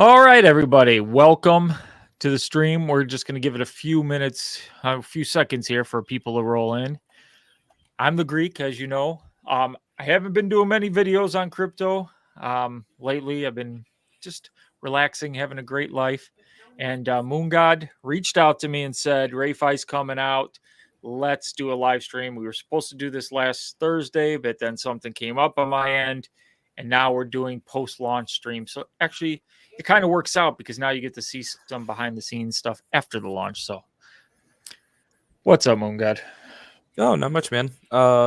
All right, everybody, welcome to the stream. We're just going to give it a few minutes, a few seconds here for people to roll in. I'm the Greek, as you know. I haven't been doing many videos on crypto lately. I've been just relaxing, having a great life. And MOONGOD reached out to me and said, Rayfi's coming out. Let's do a live stream. We were supposed to do this last Thursday, but then something came up on my end. And now we're doing post-launch stream. So actually, it kind of works out because now you get to see some behind-the-scenes stuff after the launch. So what's up, MOONGOD? Oh, not much, man.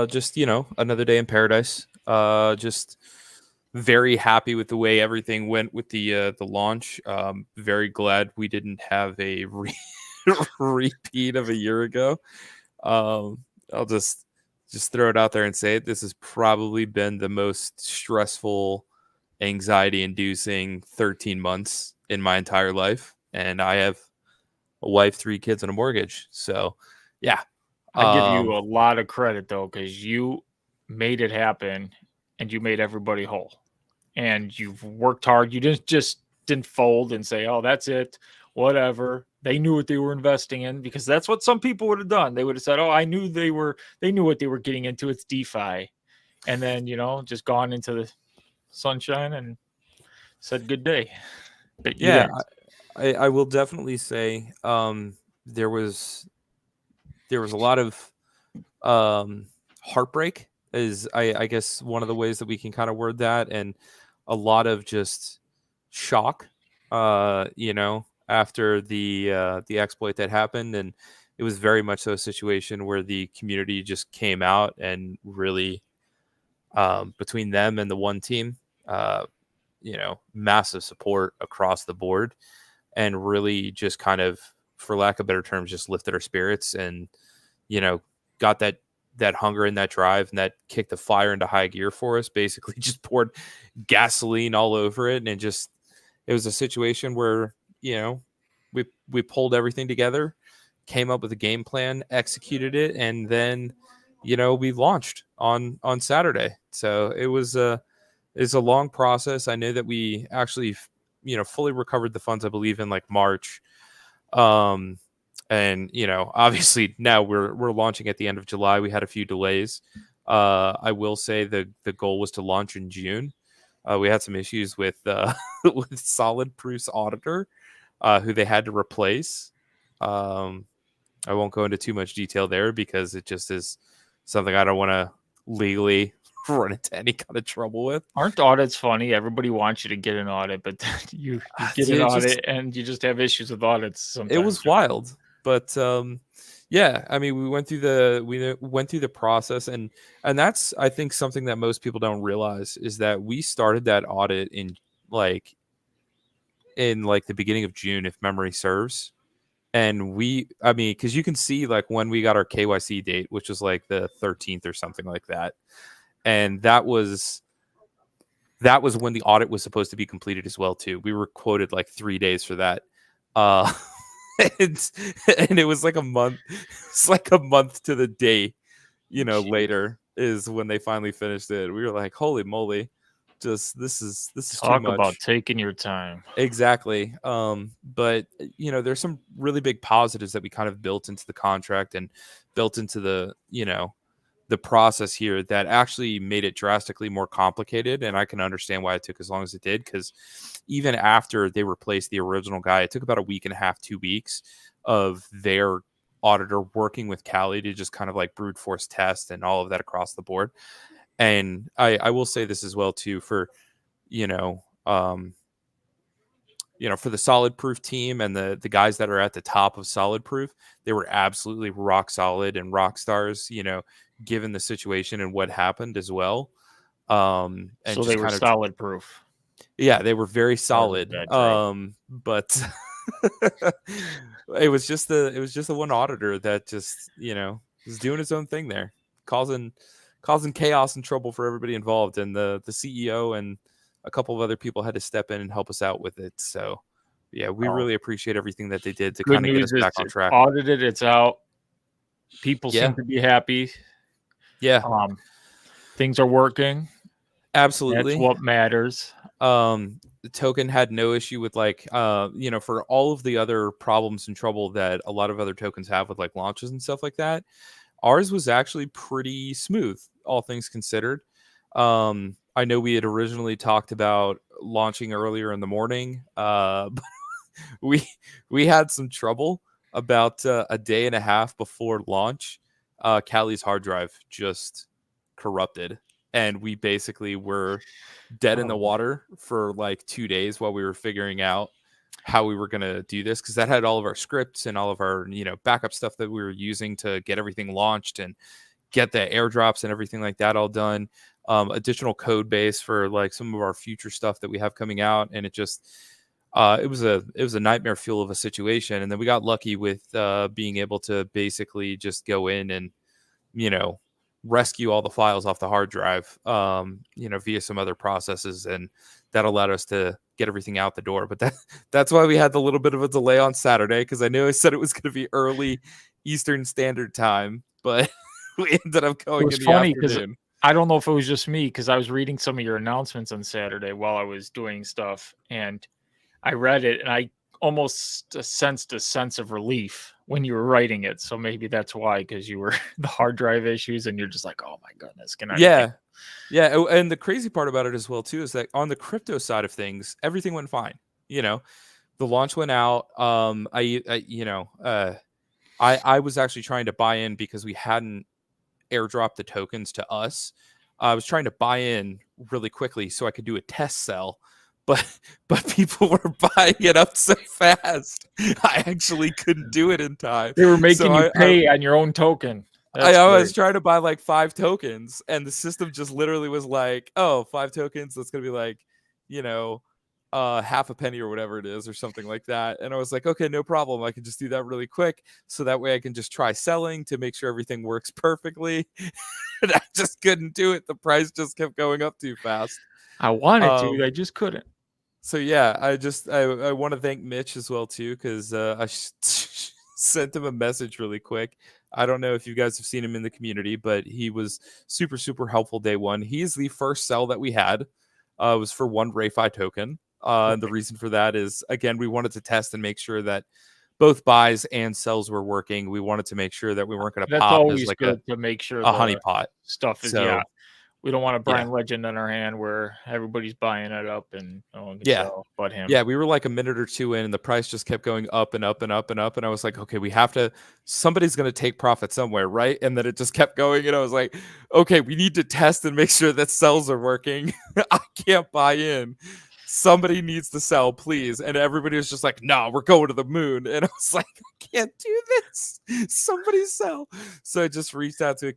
Just, another day in paradise. Just very happy with the way everything went with the launch. Very glad we didn't have a repeat of a year ago. I'll just throw it out there and say it. This has probably been the most stressful, anxiety-inducing 13 months in my entire life. And I have a wife, 3 kids, and a mortgage. So, yeah. I give you a lot of credit, though, because you made it happen and you made everybody whole. And you've worked hard. You didn't fold and say, oh, that's it, whatever. They knew what they were investing in, because that's what some people would have done. They would have said, oh, they knew what they were getting into. It's DeFi. And then, just gone into the sunshine and said good day. But yeah, I will definitely say there was a lot of heartbreak, is I guess one of the ways that we can kind of word that, and a lot of just shock, after the exploit that happened. And it was very much so a situation where the community just came out and really, between them and the one team, massive support across the board, and really just kind of, for lack of better terms, just lifted our spirits and, got that hunger and that drive, and that kicked the fire into high gear for us. Basically just poured gasoline all over it. And it was a situation where, we pulled everything together, came up with a game plan, executed it, and then, we launched on Saturday. So it's a long process. I know that we actually, fully recovered the funds, I believe, in like March. And, obviously now we're launching at the end of July. We had a few delays. I will say the goal was to launch in June. We had some issues with with Solid Proof's auditor, who they had to replace. I won't go into too much detail there because it just is something I don't want to legally run into any kind of trouble with. Aren't audits funny? Everybody wants you to get an audit, but you get an audit and you just have issues with audits sometimes. It was wild. But yeah, I mean, we went through the process, and that's, I think, something that most people don't realize, is that we started that audit in the beginning of June, if memory serves. And because you can see like when we got our KYC date, which was like the 13th or something like that, and that was when the audit was supposed to be completed as well too. We were quoted like 3 days for that. And it was like a month. It's like a month to the day, later is when they finally finished it. We were like, holy moly, just this is talk too much. About taking your time. Exactly. But there's some really big positives that we kind of built into the contract and built into the the process here that actually made it drastically more complicated. And I can understand why it took as long as it did, because even after they replaced the original guy, it took about a week and a half, 2 weeks of their auditor working with Cali to just kind of like brute force test and all of that across the board. And I will say this as well too, for, for the Solid Proof team and the guys that are at the top of Solid Proof, they were absolutely rock solid and rock stars, given the situation and what happened as well. And so they were Solid Proof. Yeah, they were very solid. But it was just the one auditor that just, was doing his own thing there, causing chaos and trouble for everybody involved. And the CEO and a couple of other people had to step in and help us out with it. So yeah, we really appreciate everything that they did to kind of get us back on track. Audited, it's out. People seem to be happy. Yeah. Things are working. Absolutely. That's what matters. The token had no issue with like, for all of the other problems and trouble that a lot of other tokens have with like launches and stuff like that. Ours was actually pretty smooth, all things considered. I know we had originally talked about launching earlier in the morning. we had some trouble about a day and a half before launch. Callie's hard drive just corrupted, and we basically were dead in the water for like 2 days while we were figuring out how we were going to do this, because that had all of our scripts and all of our backup stuff that we were using to get everything launched and get the airdrops and everything like that all done. Additional code base for like some of our future stuff that we have coming out, and it just it was a nightmare fuel of a situation. And then we got lucky with being able to basically just go in and rescue all the files off the hard drive via some other processes, and that allowed us to get everything out the door. But that's why we had the little bit of a delay on Saturday, because I knew I said it was going to be early Eastern Standard Time, but we ended up going in the afternoon. I don't know if it was just me, because I was reading some of your announcements on Saturday while I was doing stuff, and I read it and I almost sensed a sense of relief when you were writing it. So maybe that's why, because you were the hard drive issues and you're just like, oh my goodness, can I? Yeah. And the crazy part about it as well too is that on the crypto side of things, everything went fine. The launch went out. I was actually trying to buy in because we hadn't airdropped the tokens to us. I was trying to buy in really quickly so I could do a test sell. But people were buying it up so fast, I actually couldn't do it in time. They were making you pay on your own token. I was trying to buy like 5 tokens, and the system just literally was like, oh, 5 tokens, that's going to be like, half a penny or whatever it is or something like that. And I was like, okay, no problem. I can just do that really quick. So that way I can just try selling to make sure everything works perfectly. And I just couldn't do it. The price just kept going up too fast. I wanted to, I just couldn't. So yeah, I want to thank Mitch as well too, because I sent him a message really quick. I don't know if you guys have seen him in the community, but he was super, super helpful day one. He's the first sell that we had. It was for 1 Rayfi token. And the reason for that is, again, we wanted to test and make sure that both buys and sells were working. We wanted to make sure that we weren't going to pop as like to make sure a honeypot stuff is we don't want a Brian Legend in our hand where everybody's buying it up and no one can sell but him. Yeah, we were like a minute or two in, and the price just kept going up and up and up and up. And I was like, okay, somebody's going to take profit somewhere, right? And then it just kept going. And I was like, okay, we need to test and make sure that sells are working. I can't buy in. Somebody needs to sell, please. And everybody was just like, no, we're going to the moon. And I was like, I can't do this. Somebody sell. So I just reached out to,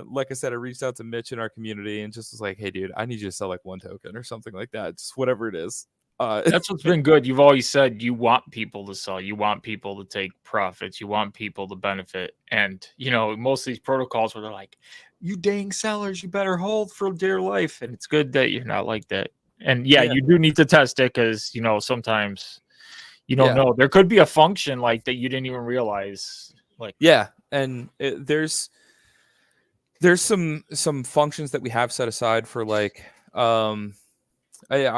like I said, I reached out to Mitch in our community and just was like, hey, dude, I need you to sell like 1 token or something like that. Just whatever it is. That's what's been good. You've always said you want people to sell. You want people to take profits. You want people to benefit. And, most of these protocols where they're like, you dang sellers, you better hold for dear life. And it's good that you're not like that. And you do need to test it, because sometimes you don't know. There could be a function like that you didn't even realize. And there's some functions that we have set aside for like I'll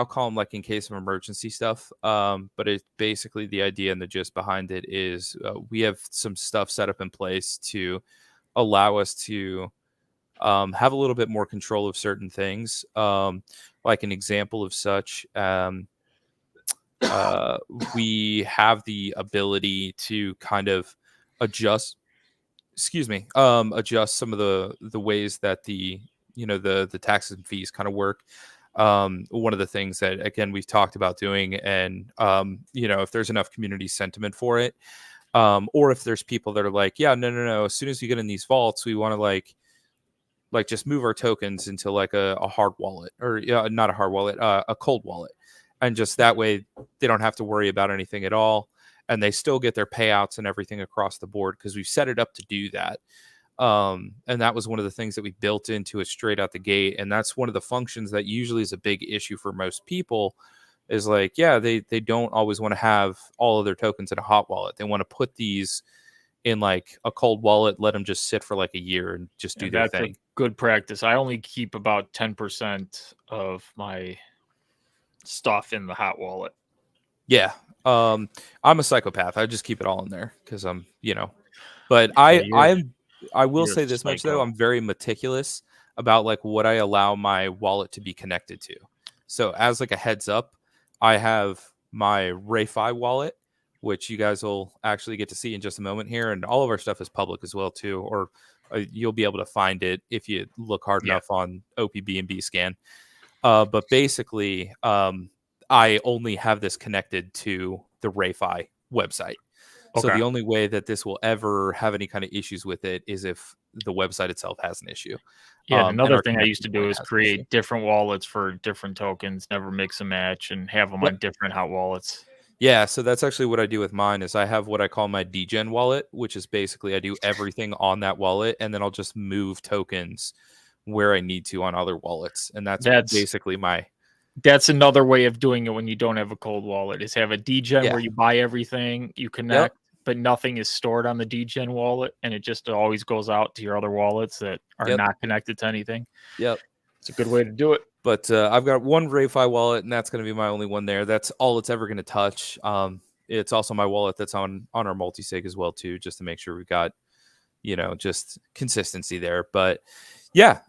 call them like in case of emergency stuff. But it's basically the idea and the gist behind it is we have some stuff set up in place to allow us to have a little bit more control of certain things. Like an example of such, we have the ability to kind of adjust some of the ways that the taxes and fees kind of work. One of the things that, again, we've talked about doing, and if there's enough community sentiment for it, or if there's people that are like, no, as soon as we get in these vaults, we want to like just move our tokens into like a hard wallet, or not a hard wallet, a cold wallet. And just that way they don't have to worry about anything at all. And they still get their payouts and everything across the board, because we've set it up to do that. And that was one of the things that we built into it straight out the gate. And that's one of the functions that usually is a big issue for most people, is like, they don't always want to have all of their tokens in a hot wallet. They want to put these in like a cold wallet, let them just sit for like a year and just do their thing. Good practice. I only keep about 10% of my stuff in the hot wallet. Yeah. I'm a psychopath. I just keep it all in there because I'm, but I will you're a say this much though. psycho. I'm very meticulous about like what I allow my wallet to be connected to. So as like a heads up, I have my Rayfi wallet, which you guys will actually get to see in just a moment here. And all of our stuff is public as well too, or you'll be able to find it if you look hard enough on OPBnB scan. But basically, I only have this connected to the Rayfi website. So the only way that this will ever have any kind of issues with it is if the website itself has an issue. Yeah, and another our thing I used to connection do point is has an issue. create different wallets for different tokens, never mix and match, and have them on different hot wallets. Yeah, so that's actually what I do with mine is I have what I call my degen wallet, which is basically I do everything on that wallet, and then I'll just move tokens where I need to on other wallets. And that's basically That's another way of doing it when you don't have a cold wallet, is have a degen where you buy everything, you connect, but nothing is stored on the degen wallet, and it just always goes out to your other wallets that are not connected to anything. Yep. It's a good way to do it. But I've got one Rayfi wallet, and that's going to be my only one there. That's all it's ever going to touch. It's also my wallet that's on our multi-sig as well too, just to make sure we've got, just consistency there. But yeah,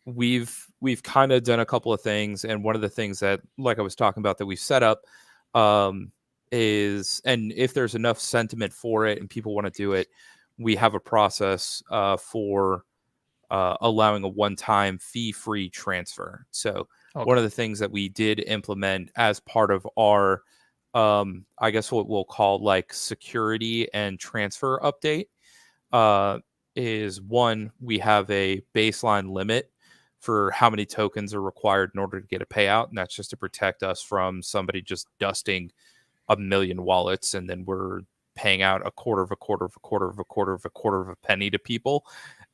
we've kind of done a couple of things, and one of the things that, like I was talking about, that we've set up is, and if there's enough sentiment for it and people want to do it, we have a process for allowing a one-time fee-free transfer. So one of the things that we did implement as part of our, I guess what we'll call like security and transfer update is one, we have a baseline limit for how many tokens are required in order to get a payout. And that's just to protect us from somebody just dusting 1 million wallets. And then we're paying out a quarter of a penny to people.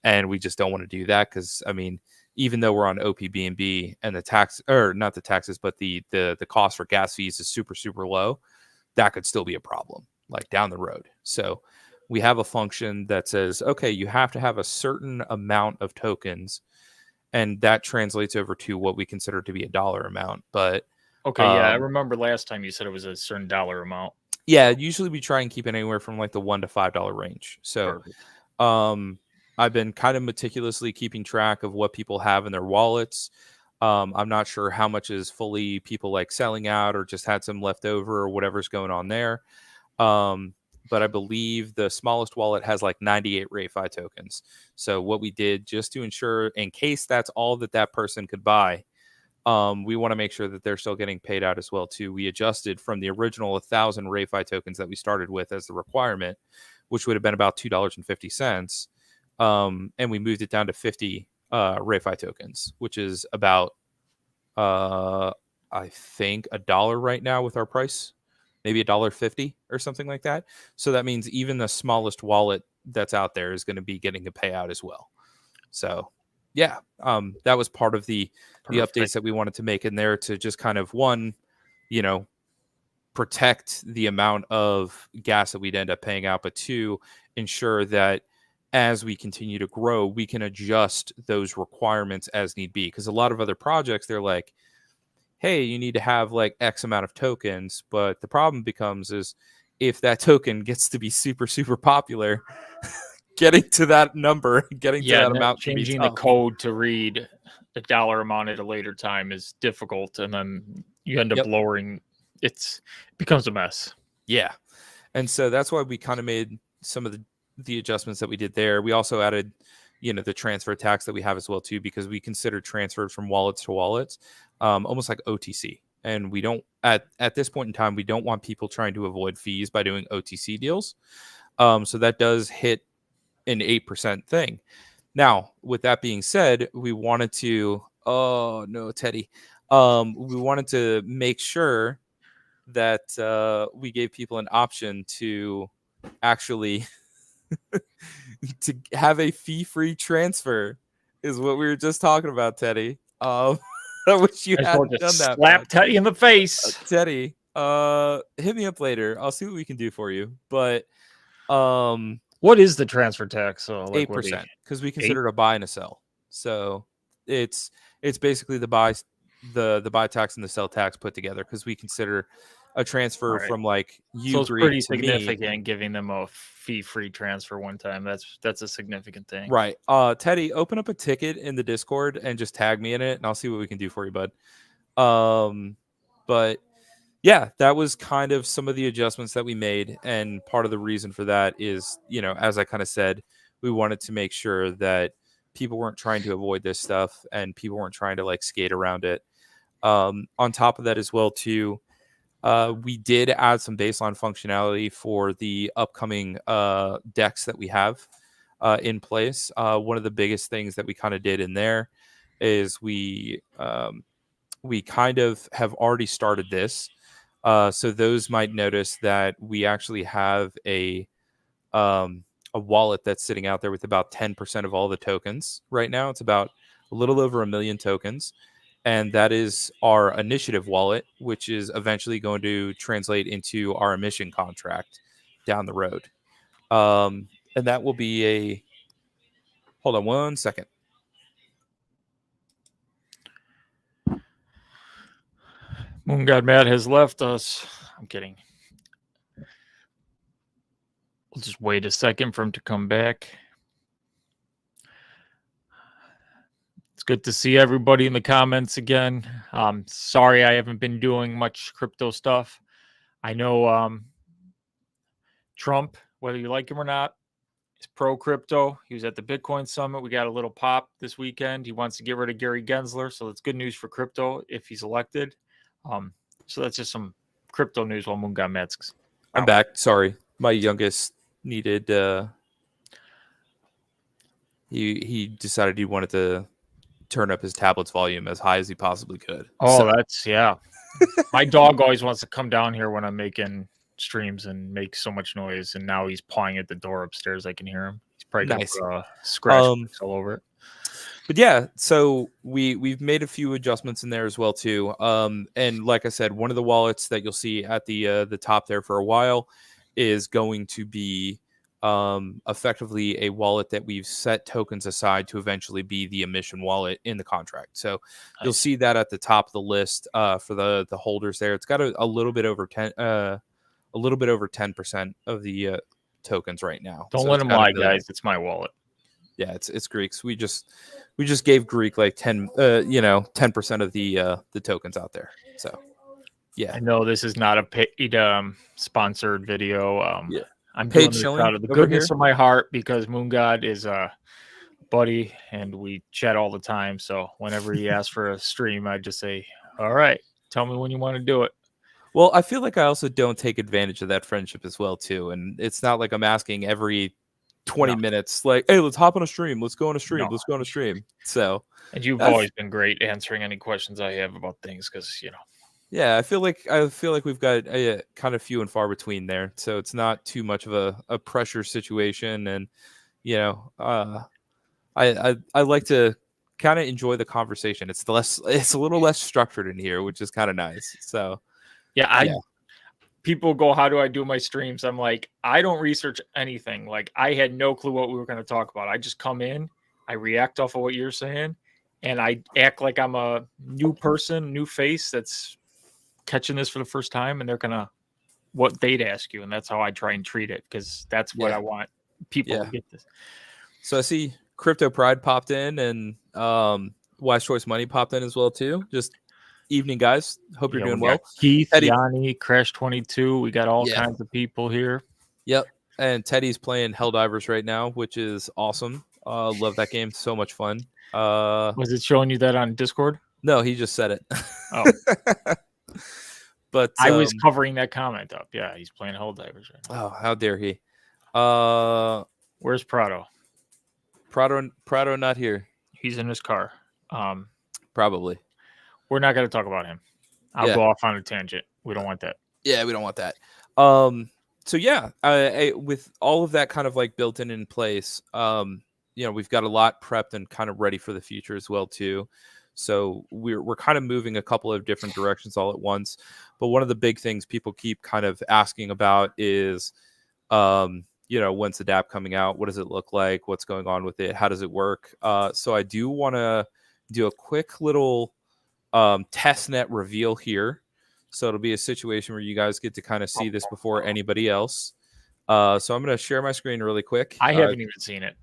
And we just don't want to do that because, I mean, even though we're on OPBnB and the tax, or not the taxes, but the cost for gas fees is super, super low, that could still be a problem like down the road. So we have a function that says, okay, you have to have a certain amount of tokens, and that translates over to what we consider to be a dollar amount. But I remember last time you said it was a certain dollar amount. Yeah, usually we try and keep it anywhere from like the $1 to $5 range. So I've been kind of meticulously keeping track of what people have in their wallets. I'm not sure how much is fully people like selling out or just had some left over or whatever's going on there. But I believe the smallest wallet has like 98 Rayfi tokens. So what we did, just to ensure, in case that's all that person could buy, we want to make sure that they're still getting paid out as well too. We adjusted from the original 1,000 Rayfi tokens that we started with as the requirement, which would have been about $2.50. And we moved it down to 50 Rayfi tokens, which is about I think $1 right now with our price, maybe $1.50 or something like that. So that means even the smallest wallet that's out there is going to be getting a payout as well. So yeah, that was part of the updates that we wanted to make in there to just kind of, one, protect the amount of gas that we'd end up paying out, but two, ensure that as we continue to grow, we can adjust those requirements as need be. Because a lot of other projects, they're like, hey, you need to have like X amount of tokens. But the problem becomes is if that token gets to be super, super popular, getting to that number, to that amount, changing the code to read the dollar amount at a later time is difficult. And then you end up lowering, it becomes a mess. Yeah. And so that's why we kind of made some of the adjustments that we did there. We also added, the transfer tax that we have as well too, because we consider transfers from wallets to wallets almost like OTC. And we don't, at this point in time, we don't want people trying to avoid fees by doing OTC deals. So that does hit an 8% thing. Now, with that being said, we wanted to, oh no, Teddy, we wanted to make sure that we gave people an option to actually to have a fee-free transfer, is what we were just talking about, Teddy. I wish you hadn't done that. Slap Teddy in the face. Teddy, hit me up later. I'll see what we can do for you. But what is the transfer tax? So like 8%, because we consider it a buy and a sell. So it's basically the buy the buy tax and the sell tax put together, because we consider a transfer Right. from like you, So it's Greek, pretty to me. significant giving them a fee-free transfer one time. That's a significant thing. Right. Teddy, open up a ticket in the Discord and just tag me in it, and I'll see what we can do for you, bud. But yeah, that was kind of some of the adjustments that we made. And part of the reason for that is, as I kind of said, we wanted to make sure that people weren't trying to avoid this stuff and people weren't trying to like skate around it. On top of that as well, too, we did add some baseline functionality for the upcoming decks that we have in place. One of the biggest things that we kind of did in there is we kind of have already started this. So those might notice that we actually have a wallet that's sitting out there with about 10% of all the tokens right now. It's about a little over 1 million tokens. And that is our initiative wallet, which is eventually going to translate into our emission contract down the road. And that will be hold on one second. MoonGod Matt has left us. I'm kidding. We'll just wait a second for him to come back. It's good to see everybody in the comments again. Sorry I haven't been doing much crypto stuff. I know Trump, whether you like him or not, is pro crypto. He was at the Bitcoin Summit. We got a little pop this weekend. He wants to get rid of Gary Gensler, so that's good news for crypto if he's elected. So that's just some crypto news while MoonGod Matt's I'm out. back. Sorry, my youngest needed. He decided he wanted to turn up his tablet's volume as high as he possibly could. Oh, So, that's yeah. My dog always wants to come down here when I'm making streams and make so much noise, and now he's pawing at the door upstairs. I can hear him. He's probably nice. got scratch marks all over it. But yeah, so we've made a few adjustments in there as well too. And like I said, one of the wallets that you'll see at the top there for a while is going to be effectively a wallet that we've set tokens aside to eventually be the emission wallet in the contract. So you'll see that at the top of the list for the holders there. It's got a little bit over 10% of the tokens right now. Don't So let it's him got lie, 1 million. guys. It's my wallet. Yeah, it's Greeks. We just gave Greek like 10% of the tokens out there. So yeah, I know this is not a paid sponsored video. Yeah. I'm Paid doing this shilling out of the over goodness here. of my heart because MoonGod is a buddy and we chat all the time. So whenever he asks for a stream, I just say, "All right, tell me when you want to do it." Well, I feel like I also don't take advantage of that friendship as well too, and it's not like I'm asking every 20 minutes, like, "Hey, let's hop on a stream. Let's go on a stream. No. Let's go on a stream." So, and you've I've- always been great answering any questions I have about things because yeah, I feel like we've got a kind of few and far between there, so it's not too much of a pressure situation, and I like to kind of enjoy the conversation. It's a little less structured in here, which is kind of nice. So people go, "How do I do my streams?" I'm like, I don't research anything. Like I had no clue what we were going to talk about. I just come in, I react off of what you're saying, and I act like I'm a new person, new face that's catching this for the first time, and they're gonna what they'd ask you, and that's how I try and treat it because that's what I want people to get this. So I see Crypto Pride popped in, and Wise Choice Money popped in as well too. Just evening, guys. Hope you're doing well. Keith, Teddy, Yanni, Crash 22. We got all kinds of people here. Yep. And Teddy's playing Helldivers right now, which is awesome. Love that game. So much fun. Was it showing you that on Discord? No, he just said it. Oh. But I was covering that comment up. Yeah, he's playing Helldivers right now. Oh, how dare he? Where's Prado? Prado not here. He's in his car. Probably. We're not going to talk about him. I'll go off on a tangent. We don't want that. Yeah, we don't want that. So yeah, with all of that kind of like built in place, we've got a lot prepped and kind of ready for the future as well too. So we're kind of moving a couple of different directions all at once. But one of the big things people keep kind of asking about is, when's the DApp coming out? What does it look like? What's going on with it? How does it work? So I do want to do a quick little testnet reveal here. So it'll be a situation where you guys get to kind of see this before anybody else. So I'm going to share my screen really quick. I haven't even seen it.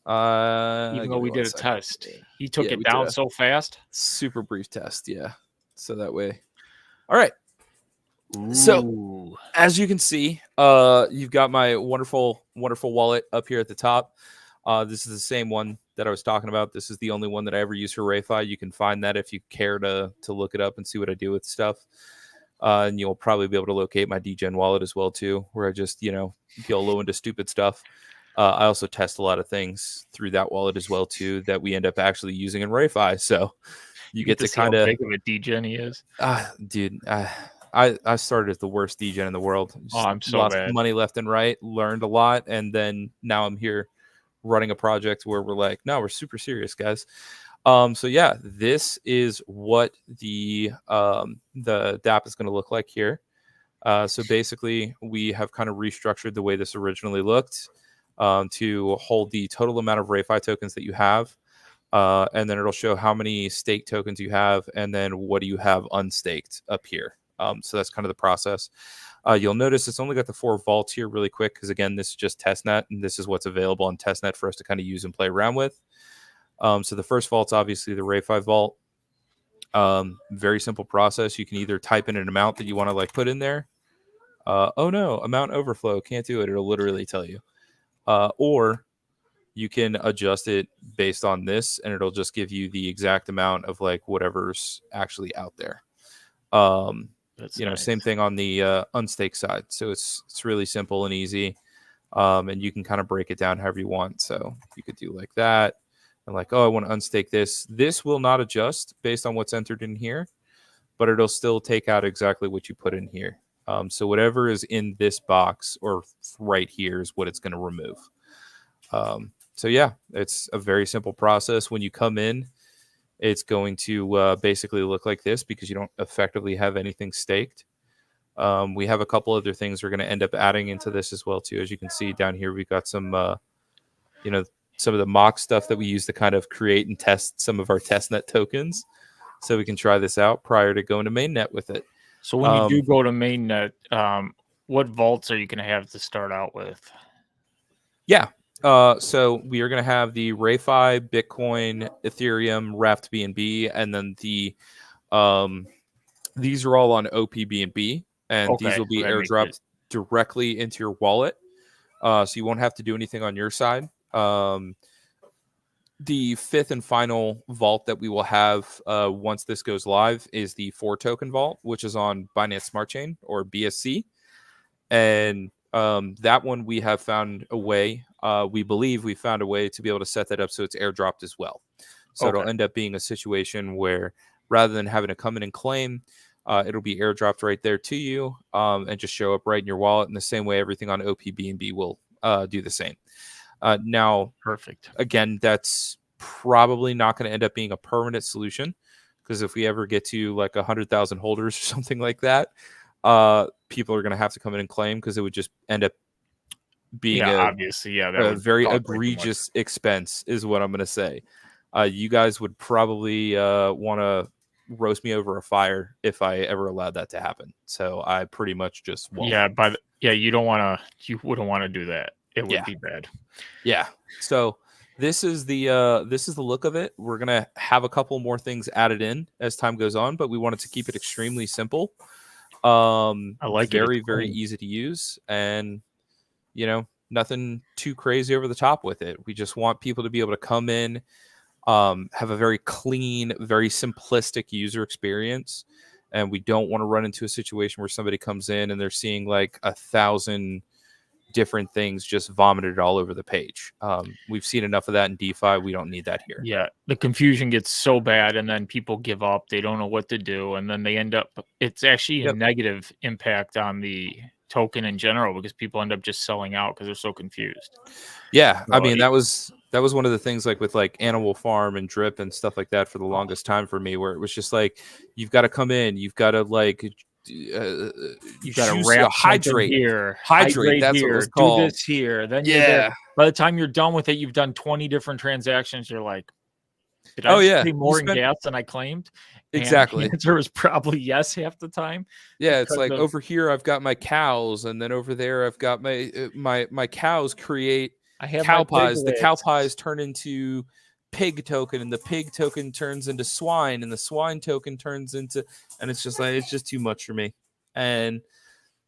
Even though Give me we one did a second. test, he took Yeah, it we did down a so fast. super brief test. Yeah. So that way. All right. Ooh. So as you can see, you've got my wonderful wallet up here at the top. This is the same one that I was talking about. This is the only one that I ever use for Rayfi. You can find that if you care to look it up and see what I do with stuff. And you'll probably be able to locate my DGen wallet as well too, where I just, YOLO into stupid stuff. I also test a lot of things through that wallet as well too that we end up actually using in Rayfi. So you get to see how kind of big of a DGen he is. Dude, I started as the worst DGen in the world. Just I'm so lost bad. money left and right, learned a lot, and then now I'm here running a project where we're like, no, we're super serious, guys. So yeah, this is what the DApp is going to look like here. So basically, we have kind of restructured the way this originally looked to hold the total amount of Rayfi tokens that you have. And then it'll show how many stake tokens you have, and then what do you have unstaked up here. So that's kind of the process. You'll notice it's only got the 4 vaults here really quick because, again, this is just testnet, and this is what's available on testnet for us to kind of use and play around with. So the first vault's obviously the Rayfi vault. Very simple process. You can either type in an amount that you want to like put in there. Oh no, amount overflow, can't do it. It'll literally tell you. Or you can adjust it based on this, and it'll just give you the exact amount of like whatever's actually out there. Nice. Same thing on the unstake side. So it's really simple and easy. And you can kind of break it down however you want. So you could do like that. And like, oh, I want to unstake this. This will not adjust based on what's entered in here, but it'll still take out exactly what you put in here. So whatever is in this box or right here is what it's going to remove. So yeah, it's a very simple process. When you come in, it's going to basically look like this because you don't effectively have anything staked. We have a couple other things we're going to end up adding into this as well too. As you can see down here, we've got some, some of the mock stuff that we use to kind of create and test some of our testnet tokens, so we can try this out prior to going to mainnet with it. So when you do go to mainnet, what vaults are you going to have to start out with? Yeah. So we are going to have the Rayfi, Bitcoin, Ethereum, Raft BNB, and then the these are all on OPBNB, and okay, these will be airdropped directly into your wallet. So you won't have to do anything on your side. The 5th and final vault that we will have once this goes live is the 4 token vault, which is on Binance Smart Chain or BSC. And that one we have found a way. We believe we found a way to be able to set that up so it's airdropped as well. So it'll end up being a situation where rather than having to come in and claim, it'll be airdropped right there to you and just show up right in your wallet in the same way everything on OPBNB will do the same. Now, perfect. Again, that's probably not going to end up being a permanent solution because if we ever get to like 100,000 holders or something like that, people are going to have to come in and claim because it would just end up being a very egregious expense is what I'm going to say. You guys would probably want to roast me over a fire if I ever allowed that to happen. So I pretty much just won't. You wouldn't want to do that. It would be bad. Yeah. So this is the look of it. We're gonna have a couple more things added in as time goes on, but we wanted to keep it extremely simple. I like very easy to use, and nothing too crazy over the top with it. We just want people to be able to come in, have a very clean, very simplistic user experience, and we don't want to run into a situation where somebody comes in and they're seeing like 1,000 different things just vomited all over the page. We've seen enough of that in DeFi. We don't need that here. Yeah, the confusion gets so bad, and then people give up. They don't know what to do, and then they end up. It's actually a negative impact on the token in general because people end up just selling out because they're so confused. Yeah, I mean that was one of the things like with like Animal Farm and Drip and stuff like that for the longest time for me, where it was just like you've got to come in, you've got to like. You got to hydrate here, hydrate. That's here, what it's called. Do this here. Then by the time you're done with it, you've done 20 different transactions. You're like, Did I Oh, just yeah. pay You more in spent gas than I claimed? And the exactly. answer was probably yes half the time Yeah, it's because like of over here I've got my cows, and then over there I've got my cows create I have my cow pies. The cow pies piglets. turn into pig token, and the pig token turns into swine, and the swine token turns into, and it's just like it's just too much for me. And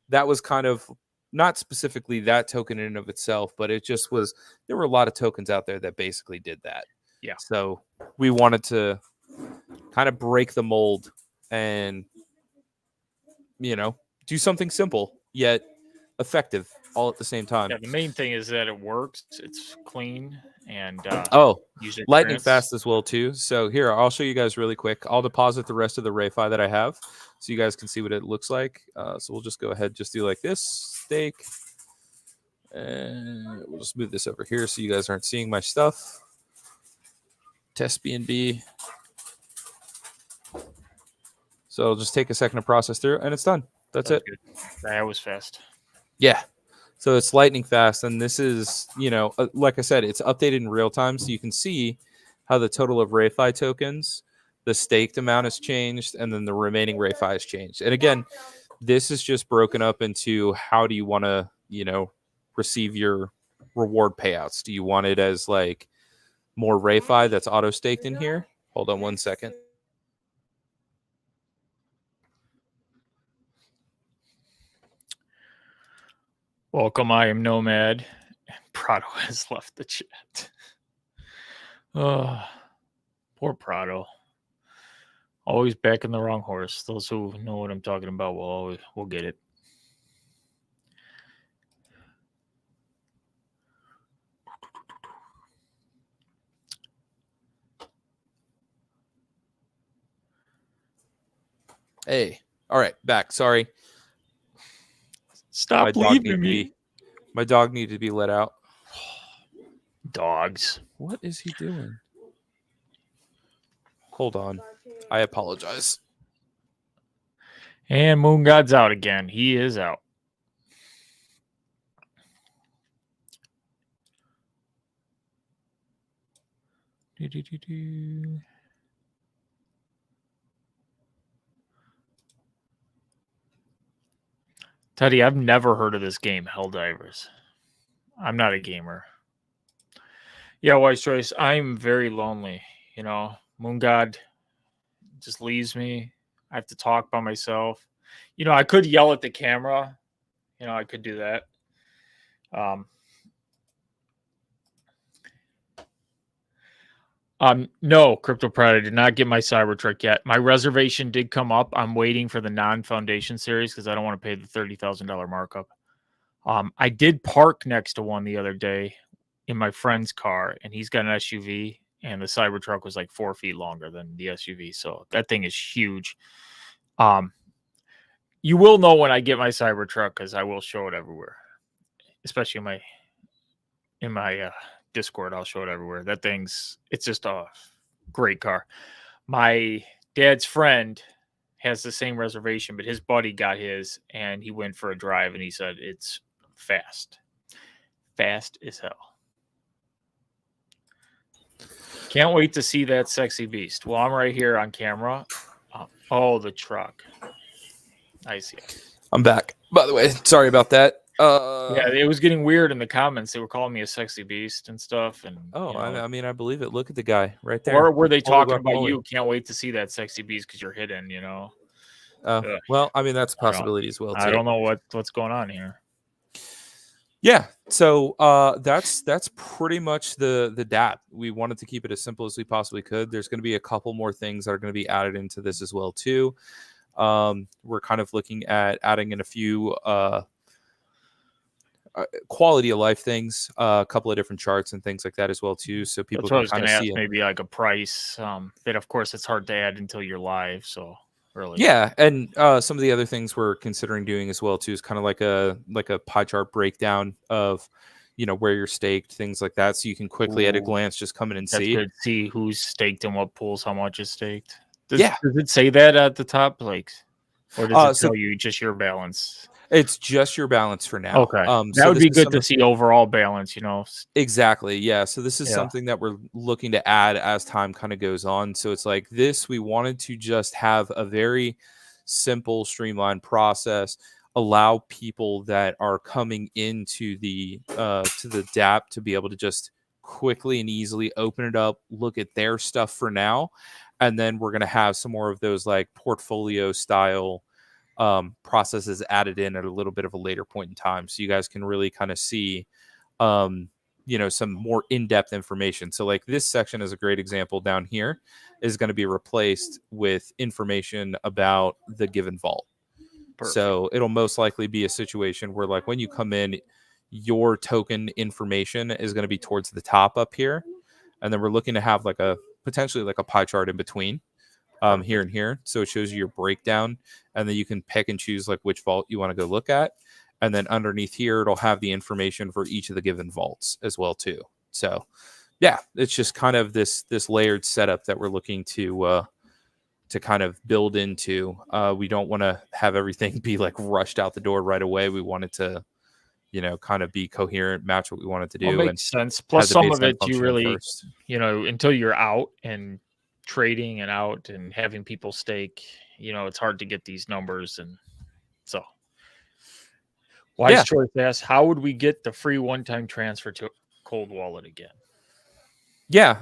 that was kind of not specifically that token in and of itself, but it just was. There were a lot of tokens out there that basically did that. Yeah. So we wanted to kind of break the mold and do something simple yet effective all at the same time. Yeah, the main thing is that it works. It's clean and Oh, user lightning experience. fast as well too. So here, I'll show you guys really quick. I'll deposit the rest of the Rayfi that I have so you guys can see what it looks like. So we'll just go ahead, just do like this, stake. And we'll just move this over here so you guys aren't seeing my stuff. Test BNB. So it'll just take a second to process through, and it's done. That's it. Good. That was fast. Yeah. So it's lightning fast, and this is, like I said, it's updated in real time, so you can see how the total of Rayfi tokens, the staked amount has changed, and then the remaining Rayfi has changed. And again, this is just broken up into how do you want to, receive your reward payouts? Do you want it as like more Rayfi that's auto staked in here? Hold on 1 second. Welcome, I am Nomad. And Prado has left the chat. Oh, poor Prado. Always backing the wrong horse. Those who know what I'm talking about will get it. Hey, all right, back. Sorry. Stop leaving me. My dog needed to be let out. Dogs. What is he doing? Hold on. I apologize. And MOONGOD's out again. He is out. Teddy, I've never heard of this game, Helldivers. I'm not a gamer. Yeah, Wise Choice. I'm very lonely. MOONGOD just leaves me. I have to talk by myself. I could yell at the camera. I could do that. No, Crypto Pride, I did not get my Cybertruck yet. My reservation did come up. I'm waiting for the non-foundation series because I don't want to pay the $30,000 markup. I did park next to one the other day in my friend's car, and he's got an SUV, and the Cybertruck was like 4 feet longer than the SUV. So that thing is huge. You will know when I get my Cybertruck because I will show it everywhere, especially in my Discord. I'll show it everywhere. It's just a great car. My dad's friend has the same reservation, but his buddy got his, and he went for a drive, and he said it's fast as hell. Can't wait to see that sexy beast. Well, I'm right here on camera. Oh, the truck. I see it. I'm back. By the way, sorry about that. Yeah, it was getting weird in the comments. They were calling me a sexy beast and stuff. And I mean, I believe it. Look at the guy right there. Or were they talking about you? Can't wait to see that sexy beast because you're hidden. Well, I mean, that's a possibility as well too. I don't know what's going on here. Yeah, so that's pretty much the DApp. We wanted to keep it as simple as we possibly could. There's going to be a couple more things that are going to be added into this as well too. We're kind of looking at adding in a few quality of life things, a couple of different charts and things like that as well too, so people can kind of see maybe like a price. That of course it's hard to add until you're live. So really, yeah, and some of the other things we're considering doing as well too is kind of like a pie chart breakdown of where you're staked, things like that, so you can quickly at a glance just come in and see who's staked and what pools, how much is staked. Does it say that at the top, or does it tell you just your balance? It's just your balance for now. Okay. That So would this be is good to see overall balance, exactly, yeah. So this is Yeah. something that we're looking to add as time kind of goes on. So it's like this, we wanted to just have a very simple, streamlined process, allow people that are coming into the DApp to be able to just quickly and easily open it up, look at their stuff for now, and then we're gonna have some more of those like portfolio style processes added in at a little bit of a later point in time, so you guys can really kind of see um, some more in-depth information. So like this section is a great example down here is going to be replaced with information about the given vault. Perfect. So it'll most likely be a situation where like when you come in, your token information is going to be towards the top up here. And then we're looking to have like a potentially like a pie chart in between here and here. So it shows you your breakdown, and then you can pick and choose like which vault you want to go look at. And then underneath here, it'll have the information for each of the given vaults as well too. So yeah, it's just kind of this layered setup that we're looking to kind of build into. We don't want to have everything be like rushed out the door right away. We want it to, kind of be coherent, match what we want it to do. Well, makes sense. Plus, some of it you really, first. Until you're out and trading and out and having people stake, it's hard to get these numbers. And so, Wise Choice asks, how would we get the free one-time transfer to Cold Wallet again? Yeah.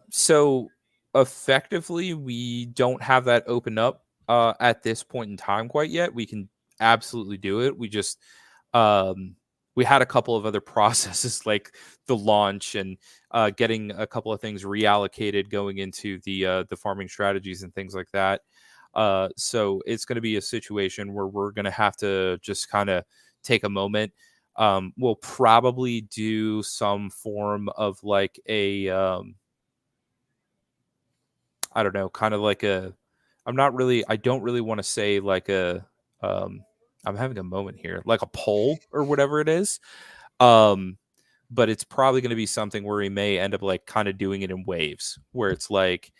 So effectively, we don't have that open up at this point in time quite yet. We can absolutely do it. We just we had a couple of other processes like the launch and getting a couple of things reallocated going into the farming strategies and things like that. So it's going to be a situation where we're going to have to just kind of take a moment. We'll probably do some form of like a I don't know, kind of like a I don't really want to say like a I'm having a moment here, like a poll or whatever it is. But it's probably going to be something where we may end up like kind of doing it in waves where it's like,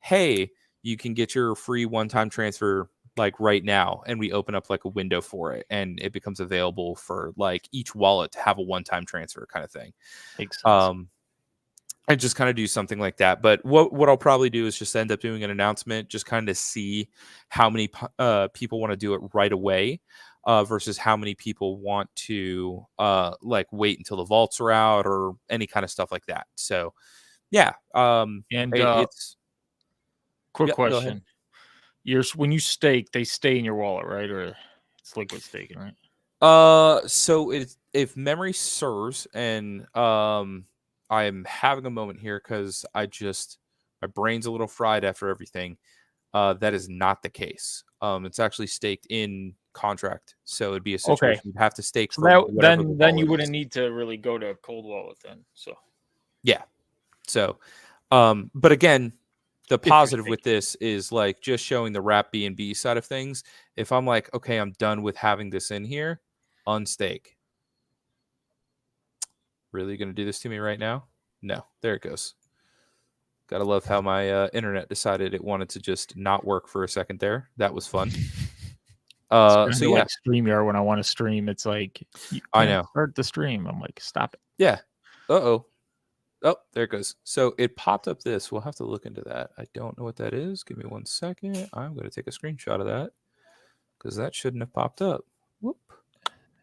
hey, you can get your free one-time transfer like right now, and we open up like a window for it, and it becomes available for like each wallet to have a one-time transfer kind of thing. Makes sense. I just kind of do something like that. But what I'll probably do is just end up doing an announcement, just kind of see how many people want to do it right away versus how many people want to like wait until the vaults are out or any kind of stuff like that. So yeah, and it's quick question. When you stake, they stay in your wallet, right? Or it's liquid staking, right? So if memory serves, and I'm having a moment here because my brain's a little fried after everything. That is not the case. It's actually staked in contract, so it'd be a situation you'd have to stake. So then you wouldn't need to really go to Cold Wallet then. So yeah. So, but again, the positive with this is like just showing the wrap BNB side of things. If I'm like, okay, I'm done with having this in here, unstake. Really going to do this to me right now? No, there it goes. Gotta love how my internet decided it wanted to just not work for a second there. That was fun. So yeah, like StreamYard when I want to stream, it's like I know. Start the stream. I'm like, stop it. Yeah. Oh, there it goes. So it popped up this. We'll have to look into that. I don't know what that is. Give me 1 second. I'm going to take a screenshot of that because that shouldn't have popped up. Whoop.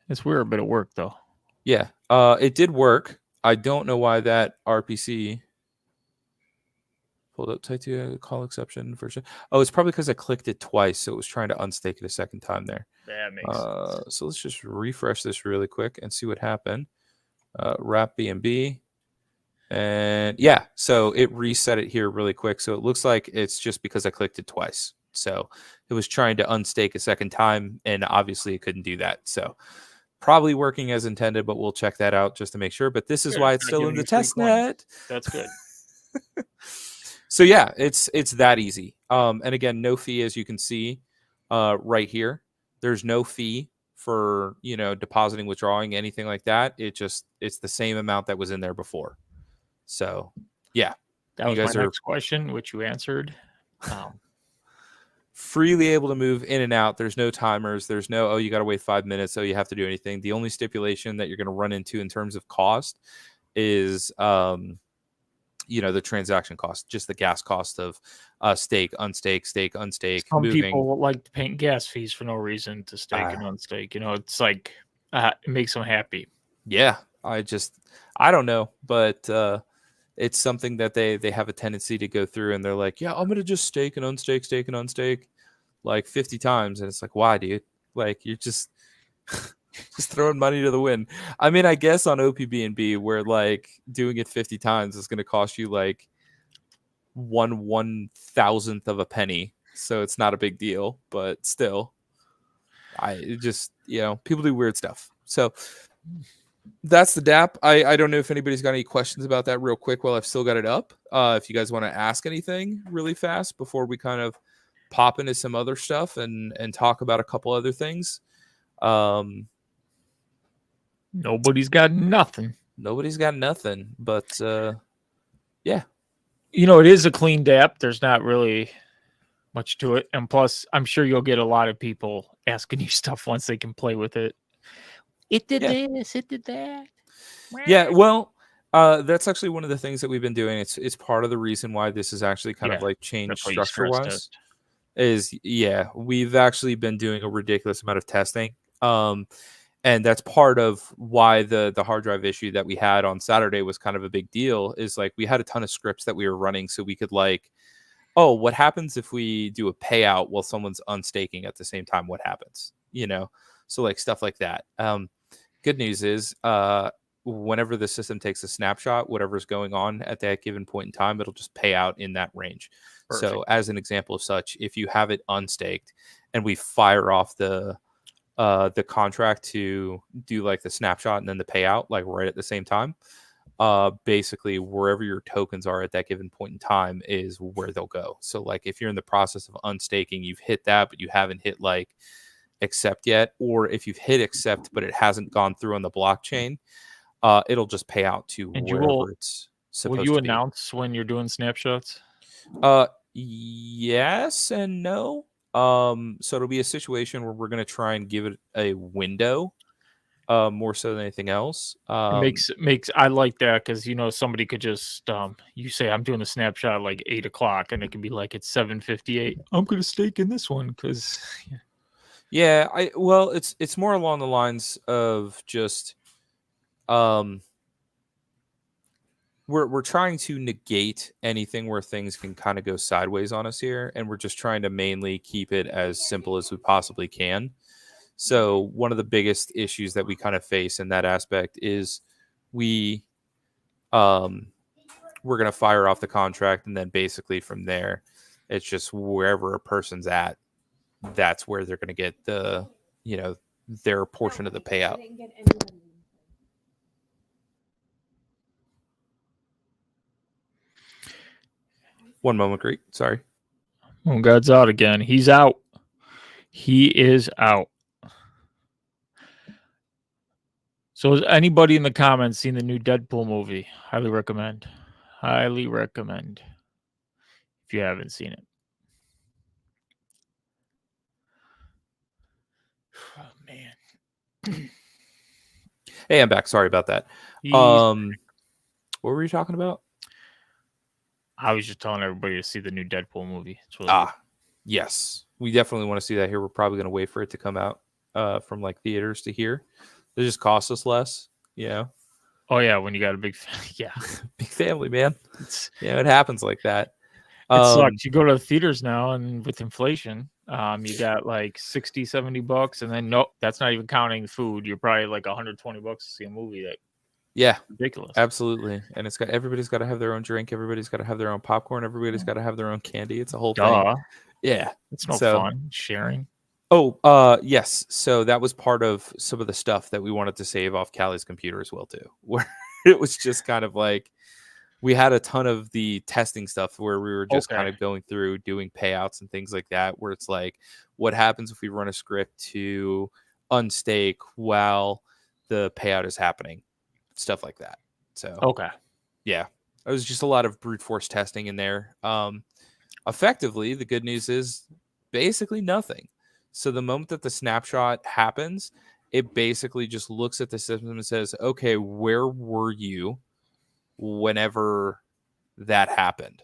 It's weird, but it worked though. Yeah. It did work. I don't know why that RPC pulled up tight to call exception for sure. Oh, it's probably because I clicked it twice, so it was trying to unstake it a second time there. That makes sense. So let's just refresh this really quick and see what happened. Wrap BNB. And yeah, so it reset it here really quick. So it looks like it's just because I clicked it twice. So it was trying to unstake a second time, and obviously it couldn't do that. So probably working as intended, but we'll check that out just to make sure. But this is why it's still in the test net. That's good. So yeah, it's that easy. And again, no fee, as you can see right here. There's no fee for depositing, withdrawing, anything like that. It's the same amount that was in there before. So yeah, that was my next question, which you answered. freely able to move in and out. There's no timers. There's no, oh, you got to wait 5 minutes. Oh, you have to do anything. The only stipulation that you're going to run into in terms of cost is, the transaction cost, just the gas cost of stake, unstake, stake, unstake, Some moving. people like paying gas fees for no reason to stake and unstake. It's like it makes them happy. Yeah, I don't know, but it's something that they have a tendency to go through, and they're like, yeah, I'm gonna just stake and unstake like 50 times, and it's like, why, dude? Like, you're just throwing money to the wind. I mean, I guess on OPBNB, where like doing it 50 times is gonna cost you like 1/1000th of a penny, so it's not a big deal, but still, people do weird stuff. So that's the DApp. I don't know if anybody's got any questions about that real quick while I've still got it up. If you guys want to ask anything really fast before we kind of pop into some other stuff and talk about a couple other things. Nobody's got nothing. Nobody's got nothing, but yeah. It is a clean DApp. There's not really much to it. And plus, I'm sure you'll get a lot of people asking you stuff once they can play with it. It did this, it did that. Yeah, well, that's actually one of the things that we've been doing. It's part of the reason why this is actually kind of like changed structure-wise. We've actually been doing a ridiculous amount of testing. And that's part of why the hard drive issue that we had on Saturday was kind of a big deal, is like we had a ton of scripts that we were running so we could like, oh, what happens if we do a payout while someone's unstaking at the same time? What happens? So like stuff like that. Good news is whenever the system takes a snapshot, whatever's going on at that given point in time, it'll just pay out in that range. Perfect. So as an example of such, if you have it unstaked and we fire off the contract to do like the snapshot and then the payout like right at the same time, basically wherever your tokens are at that given point in time is where they'll go. So like if you're in the process of unstaking, you've hit that, but you haven't hit like accept yet, or if you've hit accept but it hasn't gone through on the blockchain, it'll just pay out to wherever it's supposed to be. Will you announce when you're doing snapshots? Yes and no. So it'll be a situation where we're going to try and give it a window, more so than anything else. It makes I like that because somebody could just you say I'm doing a snapshot at like 8 o'clock and it can be like it's 7:58. I'm going to stake in this one because. Yeah, it's more along the lines of just we're trying to negate anything where things can kind of go sideways on us here, and we're just trying to mainly keep it as simple as we possibly can. So one of the biggest issues that we kind of face in that aspect is we're going to fire off the contract, and then basically from there, it's just wherever a person's at, that's where they're going to get the, their portion of the payout. One moment, Greek. Sorry. Moongod's out again. He's out. He is out. So has anybody in the comments seen the new Deadpool movie? Highly recommend. Highly recommend. If you haven't seen it. Oh, man. Hey, I'm back. Sorry about that. What were you talking about? I was just telling everybody to see the new Deadpool movie. Really yes. We definitely want to see that here. We're probably going to wait for it to come out from like theaters to here. It just costs us less, Oh, yeah, when you got a big big family, man. It happens like that. It sucks. You go to the theaters now, and with inflation, you got like $60-$70, and then that's not even counting food. You're probably like $120 to see a movie. Ridiculous. Absolutely. And everybody's got to have their own drink. Everybody's got to have their own popcorn. Everybody's got to have their own candy. It's a whole thing. Yeah, it's no fun sharing. Oh, yes. So that was part of some of the stuff that we wanted to save off Callie's computer as well too, where it was just kind of like we had a ton of the testing stuff where we were just kind of going through doing payouts and things like that, where it's like, what happens if we run a script to unstake while the payout is happening, stuff like that. So yeah, it was just a lot of brute force testing in there. Effectively, the good news is basically nothing. So the moment that the snapshot happens, it basically just looks at the system and says, okay, where were you whenever that happened?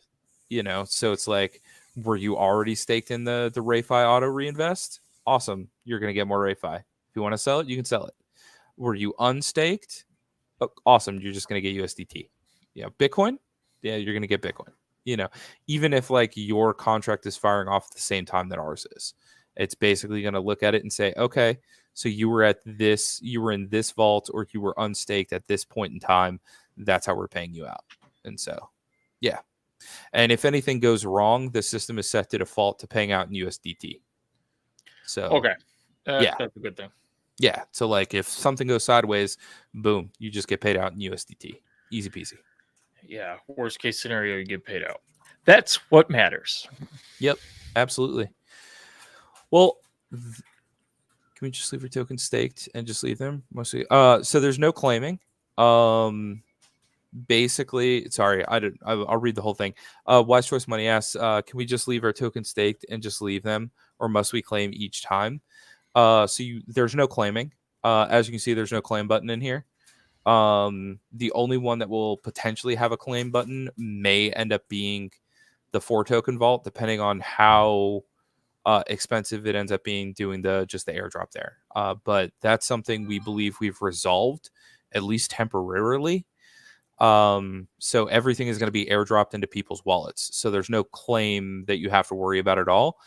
So it's like, were you already staked in the Rayfi auto reinvest? Awesome. You're going to get more Rayfi. If you want to sell it, you can sell it. Were you unstaked? Oh, awesome. You're just going to get USDT. Bitcoin? Yeah, you're going to get Bitcoin. Even if like your contract is firing off at the same time that ours is, it's basically going to look at it and say, okay, so you were in this vault, or you were unstaked at this point in time. That's how we're paying you out. And so, yeah. And if anything goes wrong, the system is set to default to paying out in USDT. So, okay. Yeah. That's a good thing. Yeah. So like if something goes sideways, boom, you just get paid out in USDT. Easy peasy. Yeah. Worst case scenario, you get paid out. That's what matters. Yep. Absolutely. Well, can we just leave your tokens staked and just leave them mostly? So there's no claiming. Basically, sorry, I'll read the whole thing. Wise Choice Money asks, can we just leave our tokens staked and just leave them, or must we claim each time? There's no claiming. As you can see, there's no claim button in here. The only one that will potentially have a claim button may end up being the 4 token vault, depending on how expensive it ends up being doing just the airdrop there. But that's something we believe we've resolved, at least temporarily. So everything is going to be airdropped into people's wallets. So there's no claim that you have to worry about at all.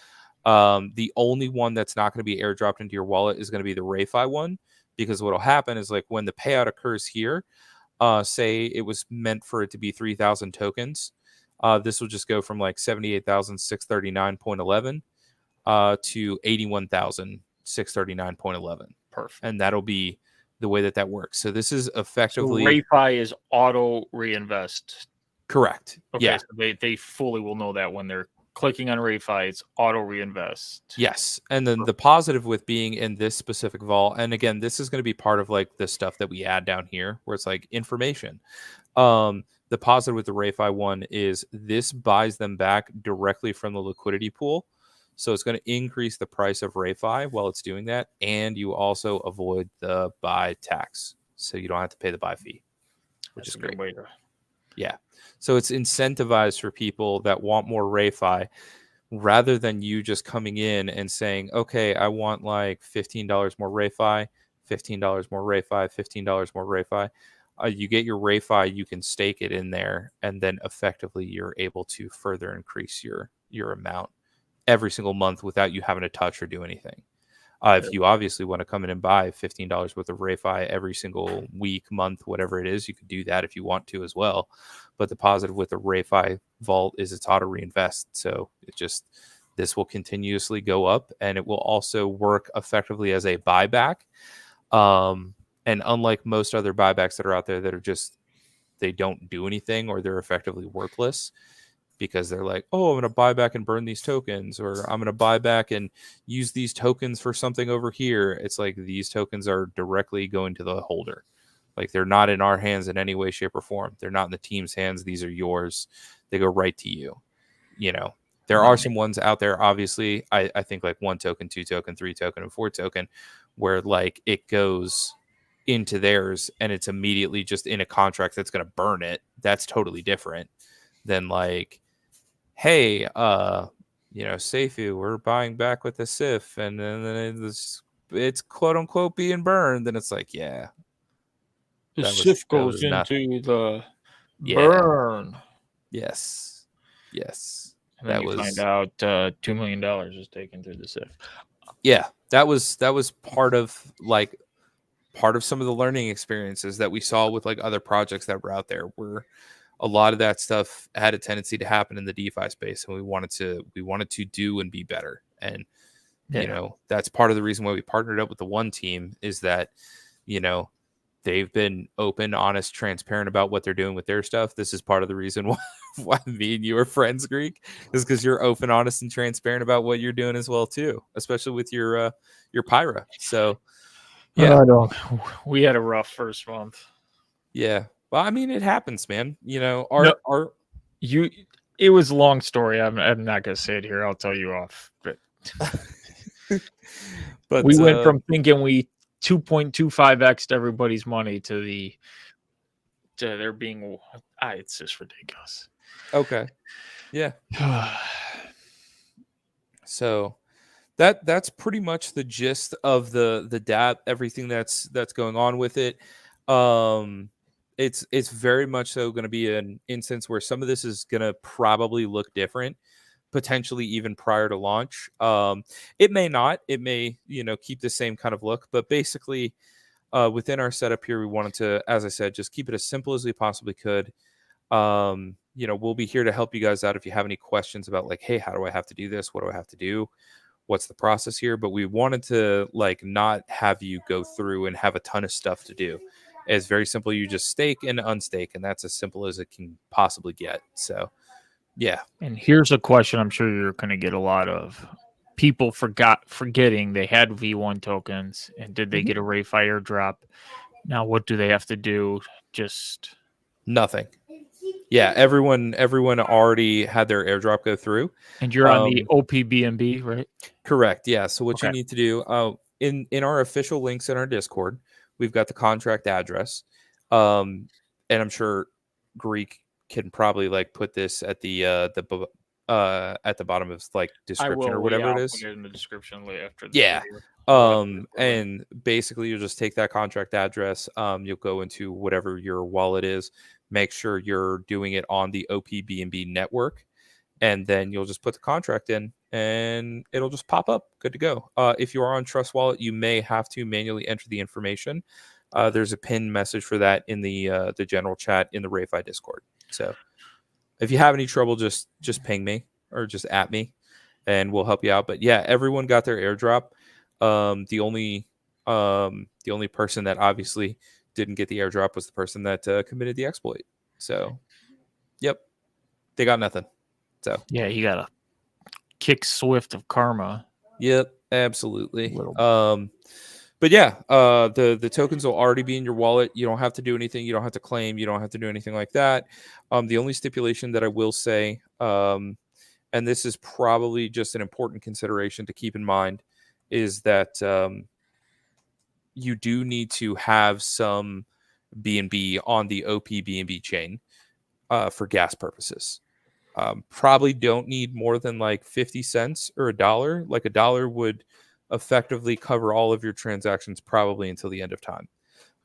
The only one that's not going to be airdropped into your wallet is going to be the Rayfi one, because what will happen is like when the payout occurs here, say it was meant for it to be 3,000 tokens. This will just go from like 78,639.11 to 81,639.11. Perfect. And that'll be the way that works. So this is effectively Rayfi is auto reinvest. Correct. Okay, Yeah. so they fully will know that when they're clicking on Rayfi, it's auto reinvest. Yes. And then the positive with being in this specific vault, and again, this is going to be part of like the stuff that we add down here where it's like information. The positive with the Rayfi one is this buys them back directly from the liquidity pool. So it's going to increase the price of Rayfi while it's doing that. And you also avoid the buy tax. So you don't have to pay the buy fee, which is great. Yeah. So it's incentivized for people that want more Rayfi, rather than you just coming in and saying, okay, I want like $15 more Rayfi, $15 more Rayfi, $15 more Rayfi. You get your Rayfi, you can stake it in there, and then effectively you're able to further increase your amount every single month without you having to touch or do anything. If you obviously want to come in and buy $15 worth of Rayfi every single week, month, whatever it is, you could do that if you want to as well. But the positive with the Rayfi vault is it's auto reinvest. So this will continuously go up, and it will also work effectively as a buyback. And unlike most other buybacks that are out there that are they don't do anything, or they're effectively worthless, because they're like, oh, I'm going to buy back and burn these tokens, or I'm going to buy back and use these tokens for something over here. It's like these tokens are directly going to the holder. Like they're not in our hands in any way, shape, or form. They're not in the team's hands. These are yours. They go right to you. There are some ones out there, obviously, I think like 1 token, 2 token, 3 token, and 4 token, where like it goes into theirs and it's immediately just in a contract that's going to burn it. That's totally different than like, hey, Seifu, we're buying back with the SIF, and then it's quote unquote being burned, and it's like, yeah, the SIF goes into the burn. Yes. And then you find out $2 million is taken through the SIF. Yeah, that was part of some of the learning experiences that we saw with like other projects that were out there, where a lot of that stuff had a tendency to happen in the DeFi space, and we wanted to do and be better. And that's part of the reason why we partnered up with the One team, is that they've been open, honest, transparent about what they're doing with their stuff. This is part of the reason why me and you are friends, Greek, is because you're open, honest, and transparent about what you're doing as well too, especially with your Pyra. So yeah, we had a rough first month. Yeah. Well, I mean, it happens, man. It was a long story. I'm not gonna say it here. I'll tell you off. But But we went from thinking we 2.25x everybody's money to there being it's just ridiculous. okay. Yeah. So that's pretty much the gist of the DApp, everything that's going on with it. It's very much so going to be an instance where some of this is going to probably look different, potentially even prior to launch. It may not. It may, keep the same kind of look, but basically within our setup here, we wanted to, as I said, just keep it as simple as we possibly could. We'll be here to help you guys out if you have any questions about like, hey, how do I have to do this? What do I have to do? What's the process here? But we wanted to like not have you go through and have a ton of stuff to do. It's very simple. You just stake and unstake, and that's as simple as it can possibly get. So, yeah. And here's a question I'm sure you're going to get a lot of. People forgetting they had V1 tokens, and did they get a Rayfi airdrop? Now, what do they have to do? Just nothing. Yeah, everyone already had their airdrop go through. And you're on the OPBNB, right? Correct. Yeah. So what you need to do in our official links in our Discord, we've got the contract address, and I'm sure Greek can probably like put this at the bottom of like description or whatever it is. I'll put it in the description after. Yeah. And basically you'll just take that contract address. You'll go into whatever your wallet is. Make sure you're doing it on the OPBNB network, and then you'll just put the contract in, and it'll just pop up. Good to go. If you are on Trust Wallet, you may have to manually enter the information. There's a pinned message for that in the general chat in the Rayfi Discord. So if you have any trouble, just ping me or just at me, and we'll help you out. But yeah, everyone got their airdrop. The only person that obviously didn't get the airdrop was the person that committed the exploit. So, yep, they got nothing. So yeah, you got a kick swift of karma. Yep, absolutely. But yeah, the tokens will already be in your wallet. You don't have to do anything. You don't have to claim. You don't have to do anything like that. The only stipulation that I will say, and this is probably just an important consideration to keep in mind, is that you do need to have some BNB on the OPBNB chain for gas purposes. Probably don't need more than like 50 cents or $1. Like $1 would effectively cover all of your transactions probably until the end of time.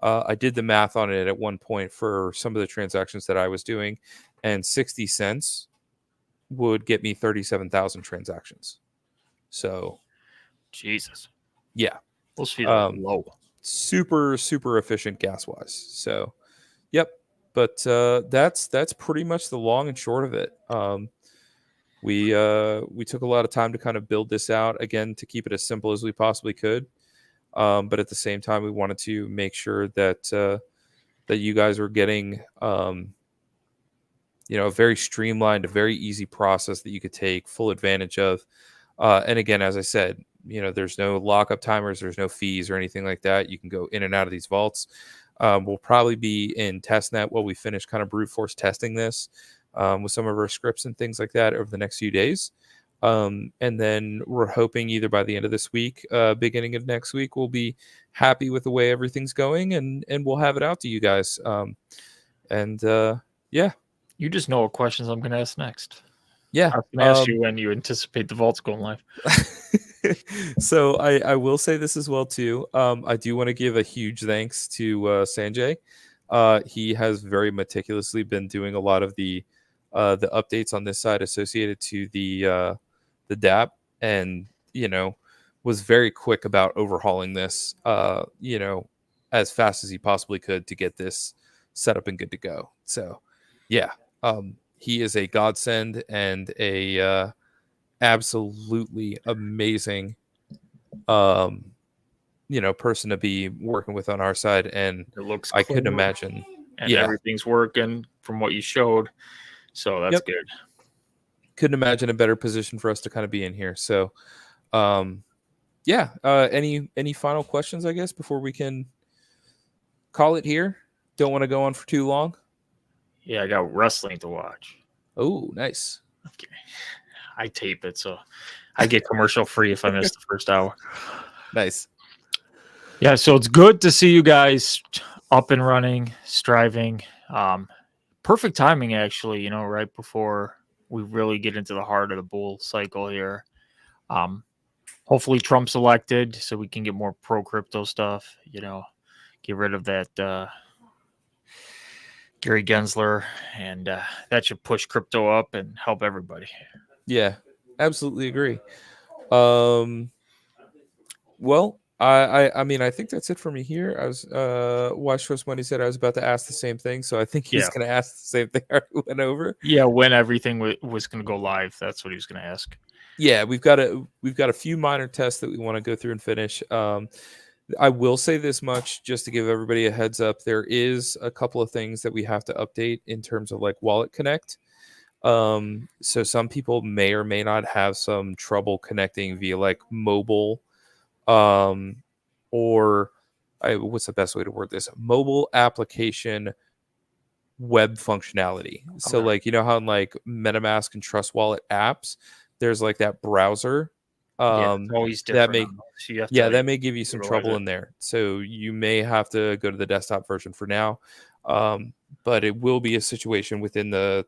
I did the math on it at one point for some of the transactions that I was doing, and 60 cents would get me 37,000 transactions. So, Jesus. Yeah. Those fees are low. Super, super efficient gas wise. So, yep. But that's pretty much the long and short of it. We took a lot of time to kind of build this out, again, to keep it as simple as we possibly could. But at the same time, we wanted to make sure that that you guys were getting a very streamlined, a very easy process that you could take full advantage of. And again, as I said, there's no lockup timers, there's no fees or anything like that. You can go in and out of these vaults. We'll probably be in testnet while we finish kind of brute force testing this with some of our scripts and things like that over the next few days. And then we're hoping either by the end of this week, beginning of next week, we'll be happy with the way everything's going, and we'll have it out to you guys. Yeah. You just know what questions I'm going to ask next. Yeah. I can ask you when you anticipate the vaults going live. So I will say this as well too. I do want to give a huge thanks to Sanjay. He has very meticulously been doing a lot of the updates on this side associated to the DApp, and was very quick about overhauling this as fast as he possibly could to get this set up and good to go. So yeah, he is a godsend and a absolutely amazing person to be working with on our side, and it looks I couldn't imagine, and everything's working from what you showed, so that's good. Couldn't imagine a better position for us to kind of be in here. So any final questions, I guess, before we can call it here? Don't want to go on for too long. Yeah, I got wrestling to watch. Oh, nice. Okay. I tape it, so I get commercial free if I miss the first hour. Nice. Yeah, so it's good to see you guys up and running, striving. Perfect timing, actually, you know, right before we really get into the heart of the bull cycle here. Hopefully Trump's elected so we can get more pro crypto stuff, you know, get rid of that Gary Gensler, and that should push crypto up and help everybody. Yeah, absolutely agree. Well, I mean, I think that's it for me here. I was Watch Trust Money said I was about to ask the same thing, so I think he's Yeah. going to ask the same thing I went over. Yeah, when everything was going to go live, that's what he was going to ask. Yeah, we've got a few minor tests that we want to go through and finish. I will say this much just to give everybody a heads up. There is a couple of things that we have to update in terms of like Wallet Connect. So some people may or may not have some trouble connecting via like mobile, or what's the best way to word this? Mobile application web functionality. So Okay. like, you know how in like MetaMask and Trust Wallet apps, there's like that browser. Yeah, it's always That different. may on those. So you have to Yeah, like that may give you some utilize trouble it. in there. So you may have to go to the desktop version for now. But it will be a situation within the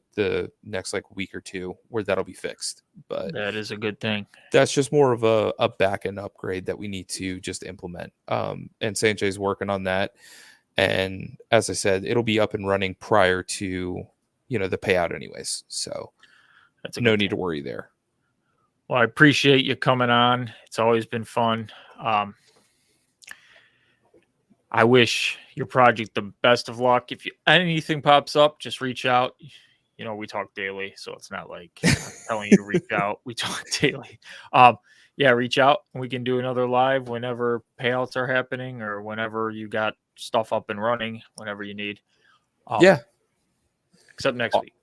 next like week or two where that'll be fixed. But That is a good thing. that's just more of a back end upgrade that we need to just implement. And Sanjay's working on that. And as I said, it'll be up and running prior to, you know, the payout anyways. So That's a no good need thing. to worry there. Well, I appreciate you coming on. It's always been fun. I wish your project the best of luck. If anything pops up, just reach out. You know, we talk daily, so it's not like I'm telling you to reach out. We talk daily. Yeah, reach out and we can do another live whenever payouts are happening or whenever you got stuff up and running, whenever you need. Yeah. Except next week.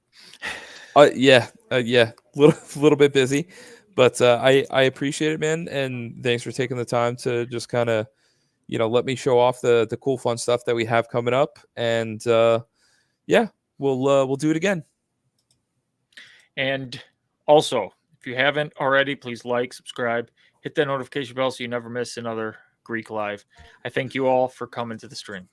Yeah. Little bit busy, but I appreciate it, man. And thanks for taking the time to just kind of, you know, let me show off the cool, fun stuff that we have coming up. And yeah, we'll do it again. And also, if you haven't already, please like, subscribe, hit that notification bell so you never miss another Greek Live. I thank you all for coming to the stream.